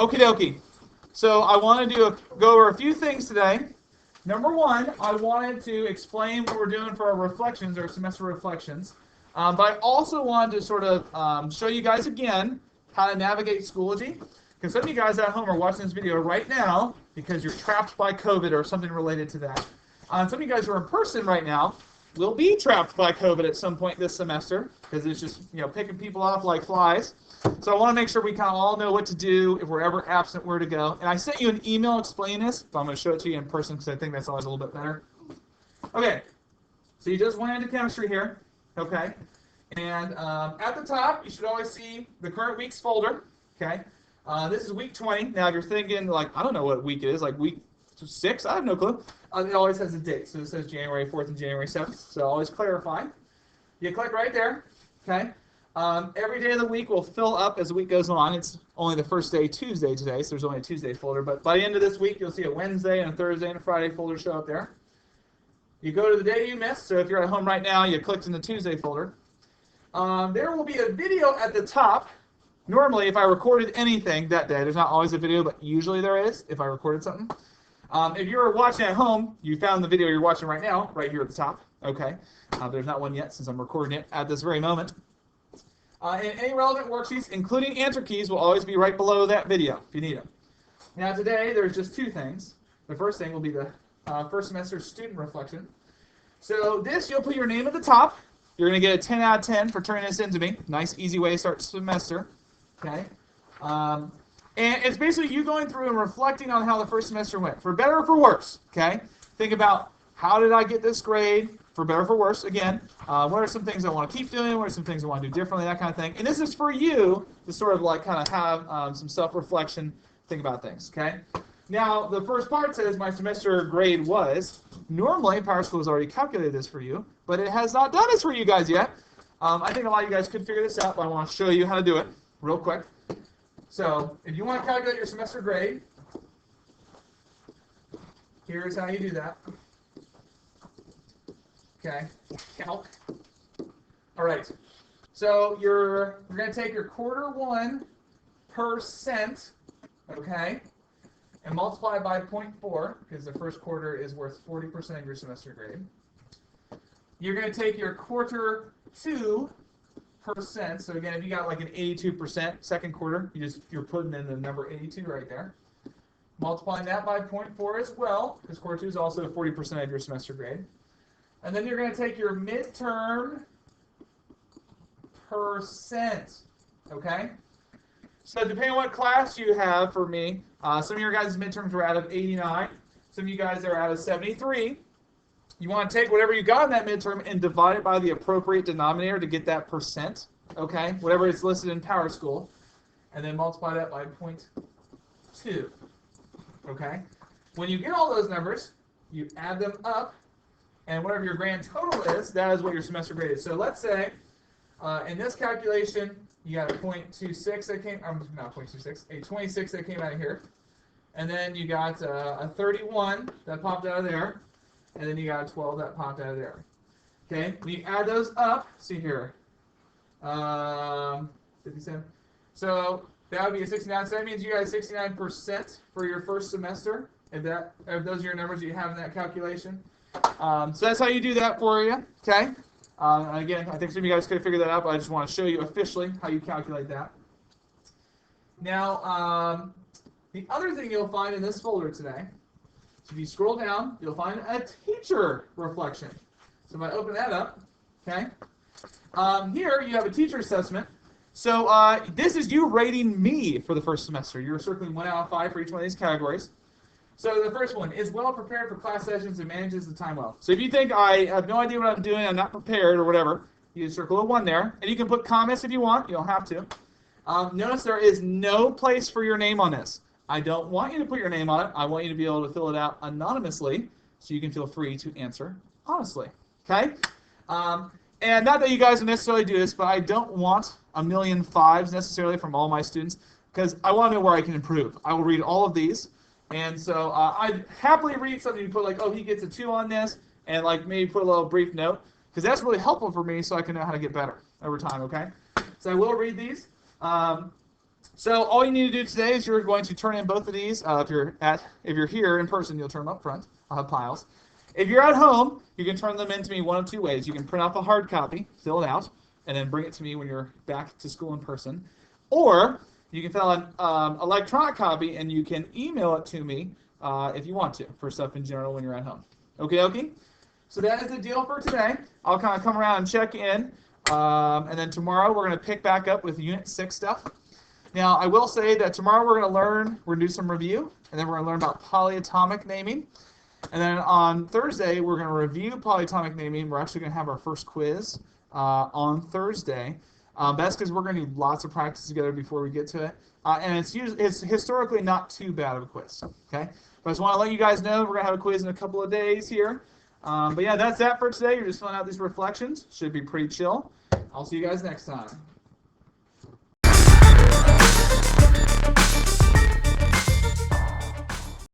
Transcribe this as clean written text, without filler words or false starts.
Okie dokie. So I wanted to go over a few things today. Number one, I wanted to explain what we're doing for our reflections, our semester reflections. But I also wanted to sort of show you guys again how to navigate Schoology. Because some of you guys at home are watching this video right now because you're trapped by COVID or something related to that. Some of you guys who are in person right now will be trapped by COVID at some point this semester because it's just picking people off like flies. So I want to make sure we kind of all know what to do if we're ever absent, where to go. And I sent you an email explaining this, but I'm going to show it to you in person because I think that's always a little bit better. Okay, so you just went into chemistry here, okay? And at the top, you should always see the current week's folder, okay? This is week 20. Now, if you're thinking, like, I don't know what week it is, like week 6, I have no clue. It always has a date. So it says January 4th and January 7th. So always clarify. You click right there, okay? Every day of the week will fill up as the week goes on. It's only the first day, Tuesday today, so there's only a Tuesday folder. But by the end of this week, you'll see a Wednesday and a Thursday and a Friday folder show up there. You go to the day you missed. So if you're at home right now, you clicked in the Tuesday folder. There will be a video at the top. Normally, if I recorded anything that day, there's not always a video, but usually there is if I recorded something. If you're watching at home, you found the video you're watching right now, right here at the top. Okay. There's not one yet since I'm recording it at this very moment. And any relevant worksheets, including answer keys, will always be right below that video if you need them. Now today, there's just two things. The first thing will be the first semester student reflection. So this, you'll put your name at the top. You're going to get a 10 out of 10 for turning this into me. Nice, easy way to start the semester. Okay. And it's basically you going through and reflecting on how the first semester went, for better or for worse. Okay. Think about how did I get this grade, for better or for worse. Again, what are some things I want to keep doing? What are some things I want to do differently? That kind of thing. And this is for you to sort of like kind of have some self-reflection, think about things. Okay. Now the first part says my semester grade was. Normally, PowerSchool has already calculated this for you, but it has not done this for you guys yet. I think a lot of you guys could figure this out, but I want to show you how to do it real quick. So if you want to calculate your semester grade, here's how you do that. Okay, calc. All right, so we're going to take your Q1%, okay, and multiply by 0.4, because the first quarter is worth 40% of your semester grade. You're going to take your Q2%. So again, if you got like an 82% second quarter, you're putting in the number 82 right there. Multiplying that by 0.4 as well, because Q2 is also 40% of your semester grade. And then you're going to take your midterm %. Okay? So depending on what class you have, for me, some of your guys' midterms were out of 89. Some of you guys are out of 73. You want to take whatever you got in that midterm and divide it by the appropriate denominator to get that %. Okay? Whatever is listed in PowerSchool. And then multiply that by 0.2. Okay? When you get all those numbers, you add them up. And whatever your grand total is, that is what your semester grade is. So let's say, in this calculation, you got a 0.26 that came, not 0.26, a 26 that came out of here. And then you got a 31 that popped out of there. And then you got a 12 that popped out of there. Okay, when you add those up, see here, 57. So that would be a 69. So that means you got 69% for your first semester. If those are your numbers that you have in that calculation. So that's how you do that for you, okay? Again, I think some of you guys could have figured that out, but I just want to show you officially how you calculate that. Now, the other thing you'll find in this folder today, so if you scroll down, you'll find a teacher reflection. So if I open that up, okay? Here you have a teacher assessment. So this is you rating me for the first semester. You're circling 1 out of 5 for each one of these categories. So the first one is well prepared for class sessions and manages the time well. So if you think I have no idea what I'm doing, I'm not prepared or whatever, you circle a 1 there. And you can put comments if you want. You don't have to. Notice there is no place for your name on this. I don't want you to put your name on it. I want you to be able to fill it out anonymously so you can feel free to answer honestly. Okay? And not that you guys necessarily do this, but I don't want a million 5s necessarily from all my students because I want to know where I can improve. I will read all of these. And so I'd happily read something you put like, oh, he gets a 2 on this, and like maybe put a little brief note, because that's really helpful for me so I can know how to get better over time, okay? So I will read these. So all you need to do today is you're going to turn in both of these. If you're here in person, you'll turn them up front. I'll have piles. If you're at home, you can turn them in to me one of two ways. You can print out the hard copy, fill it out, and then bring it to me when you're back to school in person. Or you can fill out an electronic copy and you can email it to me if you want to for stuff in general when you're at home. Okay? So that is the deal for today. I'll kind of come around and check in. And then tomorrow we're going to pick back up with Unit 6 stuff. Now, I will say that tomorrow we're going to do some review, and then we're going to learn about polyatomic naming. And then on Thursday, we're going to review polyatomic naming. We're actually going to have our first quiz on Thursday. That's because we're going to do lots of practice together before we get to it. And it's historically not too bad of a quiz. Okay? But I just want to let you guys know we're going to have a quiz in a couple of days here. But yeah, that's that for today. You're just filling out these reflections. Should be pretty chill. I'll see you guys next time.